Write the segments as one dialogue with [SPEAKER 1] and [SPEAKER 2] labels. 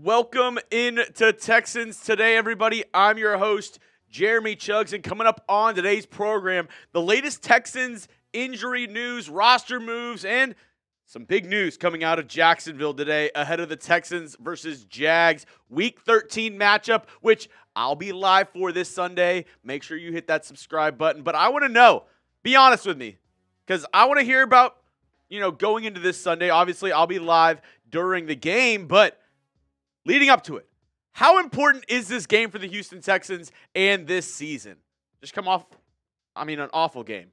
[SPEAKER 1] Welcome into Texans Today, everybody. I'm your host, Jeremy Chuggs, and coming up on today's program, the latest Texans injury news, roster moves, and some big news coming out of Jacksonville today ahead of the Texans versus Jags Week 13 matchup, which I'll be live for this Sunday. Make sure you hit that subscribe button. But I want to know, be honest with me, because I want to hear about, going into this Sunday. Obviously, I'll be live during the game, but leading up to it, how important is this game for the Houston Texans and this season? Just come off, an awful game.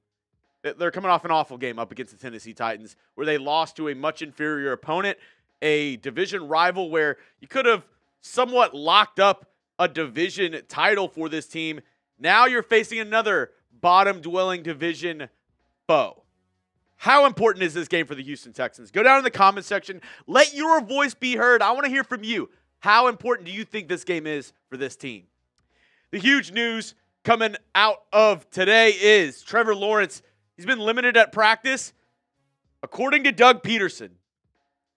[SPEAKER 1] They're coming off an awful game up against the Tennessee Titans where they lost to a much inferior opponent, a division rival where you could have somewhat locked up a division title for this team. Now you're facing another bottom-dwelling division foe. How important is this game for the Houston Texans? Go down in the comment section. Let your voice be heard. I want to hear from you. How important do you think this game is for this team? The huge news coming out of today is Trevor Lawrence. He's been limited at practice. According to Doug Peterson,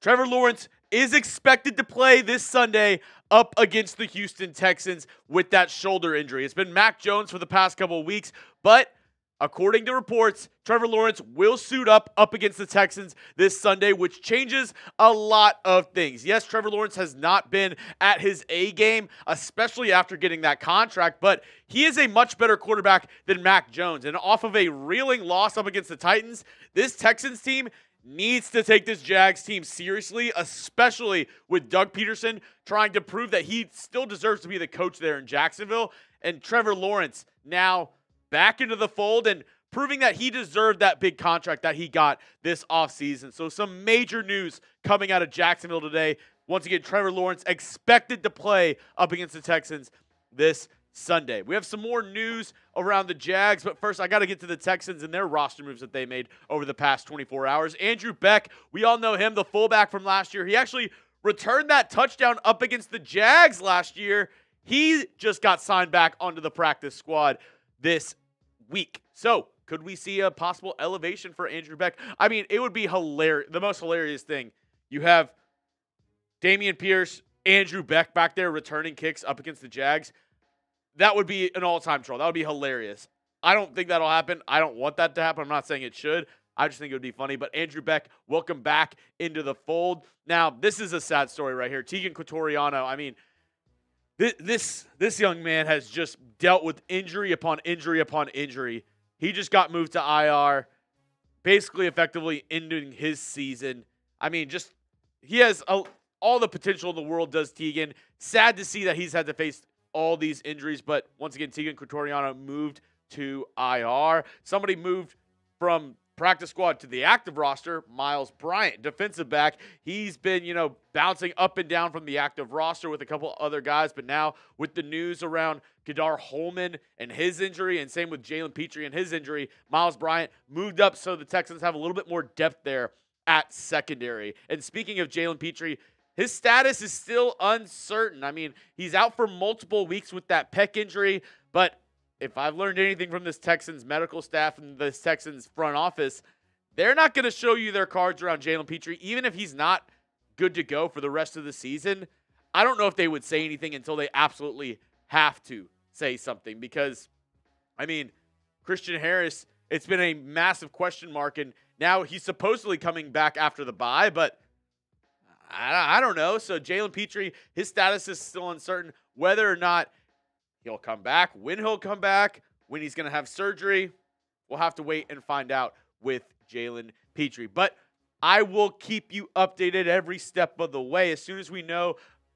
[SPEAKER 1] Trevor Lawrence is expected to play this Sunday up against the Houston Texans with that shoulder injury. It's been Mac Jones for the past couple of weeks, but according to reports, Trevor Lawrence will suit up against the Texans this Sunday, which changes a lot of things. Yes, Trevor Lawrence has not been at his A game, especially after getting that contract, but he is a much better quarterback than Mac Jones. And off of a reeling loss up against the Titans, this Texans team needs to take this Jags team seriously, especially with Doug Peterson trying to prove that he still deserves to be the coach there in Jacksonville. And Trevor Lawrence now back into the fold and proving that he deserved that big contract that he got this offseason. So some major news coming out of Jacksonville today. Once again, Trevor Lawrence expected to play up against the Texans this Sunday. We have some more news around the Jags, but first I got to get to the Texans and their roster moves that they made over the past 24 hours. Andrew Beck, we all know him, the fullback from last year. He actually returned that touchdown up against the Jags last year. He just got signed back onto the practice squad this week. So, could we see a possible elevation for Andrew Beck? It would be hilarious. The most hilarious thing, you have Dameon Pierce, Andrew Beck back there returning kicks up against the Jags. That would be an all-time troll. That would be hilarious. I don't think that'll happen. I don't want that to happen. I'm not saying it should. I just think it would be funny. But Andrew Beck, welcome back into the fold. Now, this is a sad story right here. Tegan Quitoriano, This young man has just dealt with injury upon injury upon injury. He just got moved to IR, basically effectively ending his season. He has all the potential in the world, does Tegan. Sad to see that he's had to face all these injuries, but once again, Tegan Quitoriano moved to IR. Somebody moved from practice squad to the active roster, Myles Bryant, defensive back. He's been, bouncing up and down from the active roster with a couple other guys, but now with the news around Kadar Holman and his injury, and same with Jalen Pitre and his injury, Myles Bryant moved up so the Texans have a little bit more depth there at secondary. And speaking of Jalen Pitre, his status is still uncertain. He's out for multiple weeks with that pec injury, but if I've learned anything from this Texans medical staff and this Texans front office, they're not going to show you their cards around Jalen Pitre, even if he's not good to go for the rest of the season. I don't know if they would say anything until they absolutely have to say something because, Christian Harris, it's been a massive question mark, and now he's supposedly coming back after the bye, but I don't know. So Jalen Pitre, his status is still uncertain whether or not he'll come back, when he'll come back, when he's going to have surgery. We'll have to wait and find out with Jalen Pitre. But I will keep you updated every step of the way as soon as we know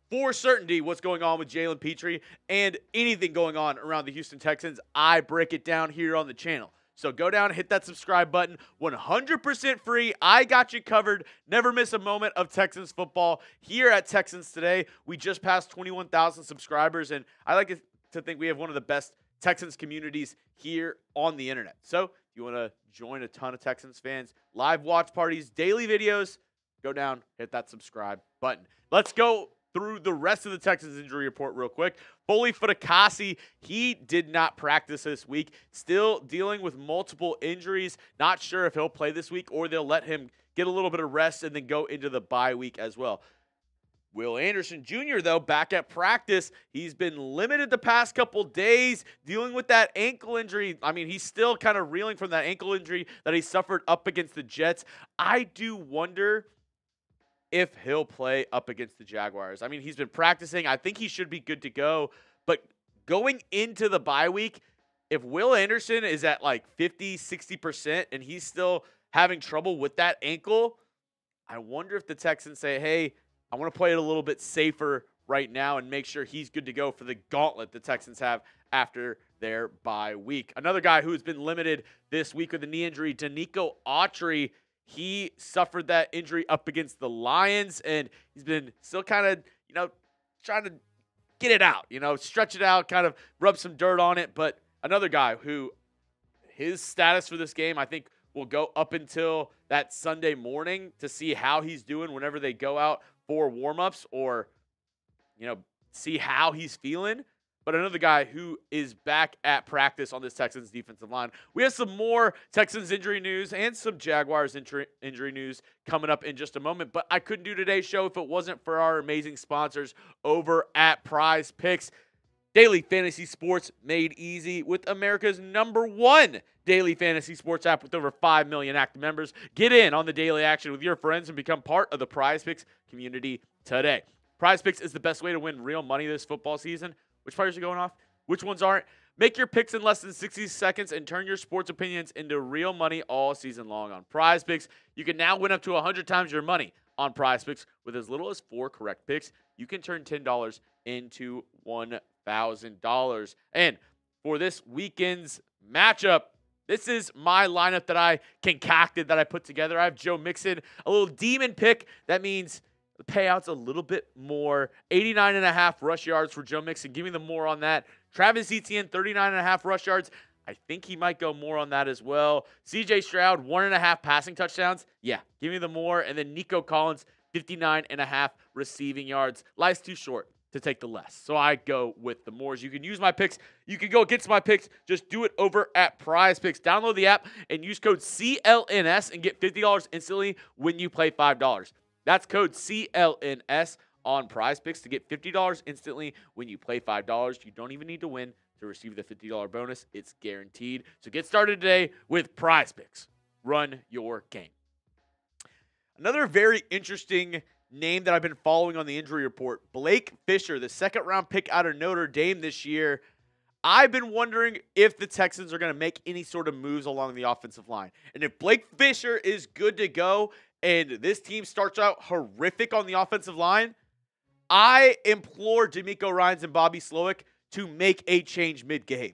[SPEAKER 1] for certainty what's going on with Jalen Pitre and anything going on around the Houston Texans. I break it down here on the channel. So go down, hit that subscribe button, 100% free. I got you covered. Never miss a moment of Texans football here at Texans Today. We just passed 21,000 subscribers, and I like to think we have one of the best Texans communities here on the internet. So if you want to join a ton of Texans fans, live watch parties, daily videos, go down, hit that subscribe button. Let's go through the rest of the Texans injury report real quick. Foley Fatukasi, he did not practice this week. Still dealing with multiple injuries. Not sure if he'll play this week or they'll let him get a little bit of rest and then go into the bye week as well. Will Anderson Jr., though, back at practice. He's been limited the past couple days dealing with that ankle injury. I mean, he's still kind of reeling from that ankle injury that he suffered up against the Jets. I do wonder if he'll play up against the Jaguars. I mean, he's been practicing. I think he should be good to go. But going into the bye week, if Will Anderson is at like 50, 60% and he's still having trouble with that ankle, I wonder if the Texans say, hey, I want to play it a little bit safer right now and make sure he's good to go for the gauntlet the Texans have after their bye week. Another guy who's been limited this week with a knee injury, Denico Autry. He suffered that injury up against the Lions, and he's been still kind of, trying to get it out, stretch it out, kind of rub some dirt on it. But another guy who his status for this game, I think, will go up until that Sunday morning to see how he's doing whenever they go out for warm-ups or, see how he's feeling. But another guy who is back at practice on this Texans defensive line. We have some more Texans injury news and some Jaguars injury news coming up in just a moment. But I couldn't do today's show if it wasn't for our amazing sponsors over at Prize Picks. Daily fantasy sports made easy with America's #1 daily fantasy sports app with over 5 million active members. Get in on the daily action with your friends and become part of the Prize Picks community today. Prize Picks is the best way to win real money this football season. Which players are going off? Which ones aren't? Make your picks in less than 60 seconds and turn your sports opinions into real money all season long on Prize Picks. You can now win up to 100 times your money on Prize Picks with as little as 4 correct picks. You can turn $10 into $1,000. And for this weekend's matchup, this is my lineup that I concocted, that I put together. I have Joe Mixon, a little demon pick. That means the payout's a little bit more. 89.5 rush yards for Joe Mixon. Give me the more on that. Travis Etienne, 39.5 rush yards. I think he might go more on that as well. CJ Stroud, 1.5 passing touchdowns. Yeah, give me the more. And then Nico Collins, 59.5 receiving yards. Life's too short to take the less, so I go with the mores. You can use my picks. You can go against my picks. Just do it over at Prize Picks. Download the app and use code CLNS and get $50 instantly when you play $5. That's code CLNS on Prize Picks to get $50 instantly when you play $5. You don't even need to win to receive the $50 bonus. It's guaranteed. So get started today with Prize Picks. Run your game. Another very interesting name that I've been following on the injury report, Blake Fisher, the second-round pick out of Notre Dame this year. I've been wondering if the Texans are going to make any sort of moves along the offensive line. And if Blake Fisher is good to go and this team starts out horrific on the offensive line, I implore Denico Ryans and Bobby Slowick to make a change mid-game.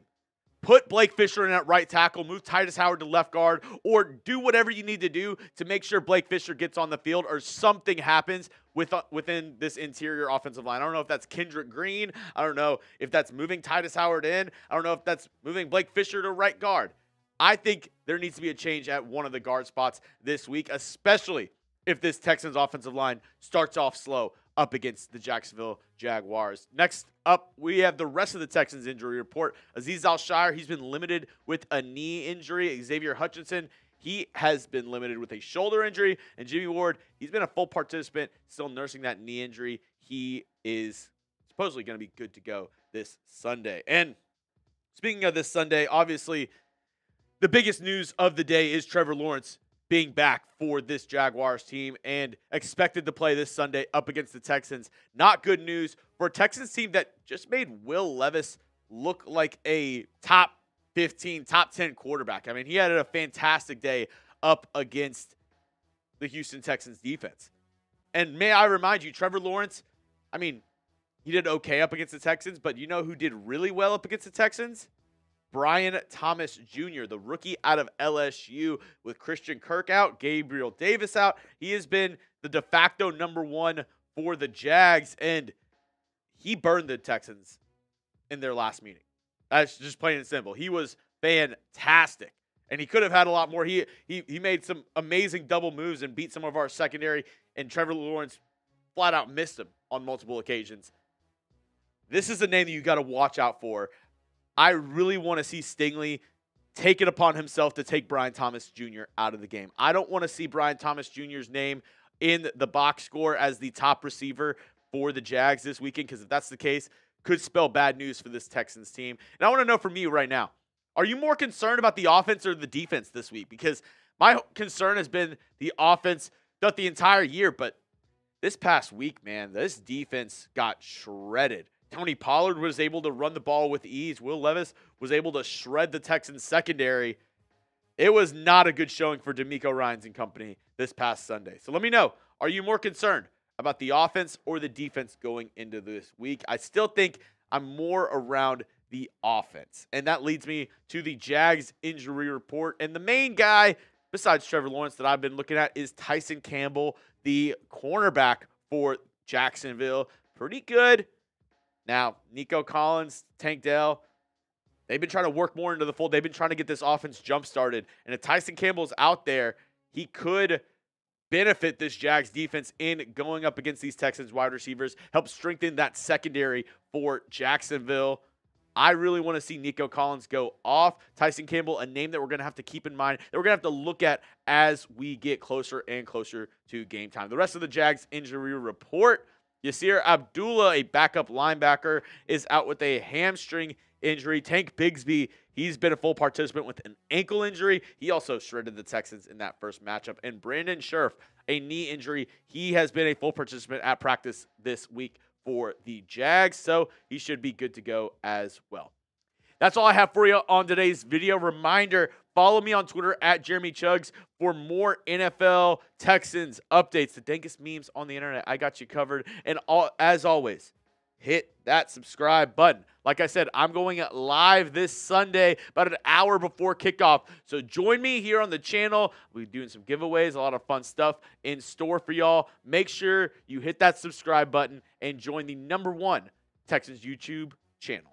[SPEAKER 1] Put Blake Fisher in at right tackle, move Titus Howard to left guard, or do whatever you need to do to make sure Blake Fisher gets on the field or something happens within this interior offensive line. I don't know if that's Kendrick Green. I don't know if that's moving Titus Howard in. I don't know if that's moving Blake Fisher to right guard. I think there needs to be a change at one of the guard spots this week, especially if this Texans offensive line starts off slow up against the Jacksonville Jaguars. Next up, we have the rest of the Texans injury report. Azeez Al-Shaair, he's been limited with a knee injury. Xavier Hutchinson, he has been limited with a shoulder injury. And Jimmie Ward, he's been a full participant, still nursing that knee injury. He is supposedly going to be good to go this Sunday. And speaking of this Sunday, obviously, the biggest news of the day is Trevor Lawrence being back for this Jaguars team and expected to play this Sunday up against the Texans. Not good news for a Texans team that just made Will Levis look like a top 15, top 10 quarterback. I mean, he had a fantastic day up against the Houston Texans defense. And may I remind you, Trevor Lawrence, I mean, he did okay up against the Texans, but you know who did really well up against the Texans? Brian Thomas Jr., the rookie out of LSU, with Christian Kirk out, Gabriel Davis out. He has been the de facto #1 for the Jags, and he burned the Texans in their last meeting. That's just plain and simple. He was fantastic, and he could have had a lot more. He made some amazing double moves and beat some of our secondary, and Trevor Lawrence flat out missed him on multiple occasions. This is a name that you got to watch out for. I really want to see Stingley take it upon himself to take Brian Thomas Jr. out of the game. I don't want to see Brian Thomas Jr.'s name in the box score as the top receiver for the Jags this weekend, because if that's the case, could spell bad news for this Texans team. And I want to know from you right now, are you more concerned about the offense or the defense this week? Because my concern has been the offense throughout the entire year, but this past week, man, this defense got shredded. Tony Pollard was able to run the ball with ease. Will Levis was able to shred the Texans secondary. It was not a good showing for Denico Ryans and company this past Sunday. So let me know, are you more concerned about the offense or the defense going into this week? I still think I'm more around the offense. And that leads me to the Jags injury report. And the main guy, besides Trevor Lawrence, that I've been looking at is Tyson Campbell, the cornerback for Jacksonville. Pretty good. Now, Nico Collins, Tank Dell, they've been trying to work more into the fold. They've been trying to get this offense jump-started. And if Tyson Campbell's out there, he could benefit this Jags defense in going up against these Texans wide receivers, help strengthen that secondary for Jacksonville. I really want to see Nico Collins go off. Tyson Campbell, a name that we're going to have to keep in mind, that we're going to have to look at as we get closer and closer to game time. The rest of the Jags injury report: Yasir Abdullah, a backup linebacker, is out with a hamstring injury. Tank Bigsby, he's been a full participant with an ankle injury. He also shredded the Texans in that first matchup. And Brandon Scherff, a knee injury. He has been a full participant at practice this week for the Jags, so he should be good to go as well. That's all I have for you on today's video. Reminder, follow me on Twitter at Jeremy Chuggs for more NFL Texans updates. The dankest memes on the internet. I got you covered. And as always, hit that subscribe button. Like I said, I'm going live this Sunday about an hour before kickoff. So join me here on the channel. We're doing some giveaways, a lot of fun stuff in store for y'all. Make sure you hit that subscribe button and join the #1 Texans YouTube channel.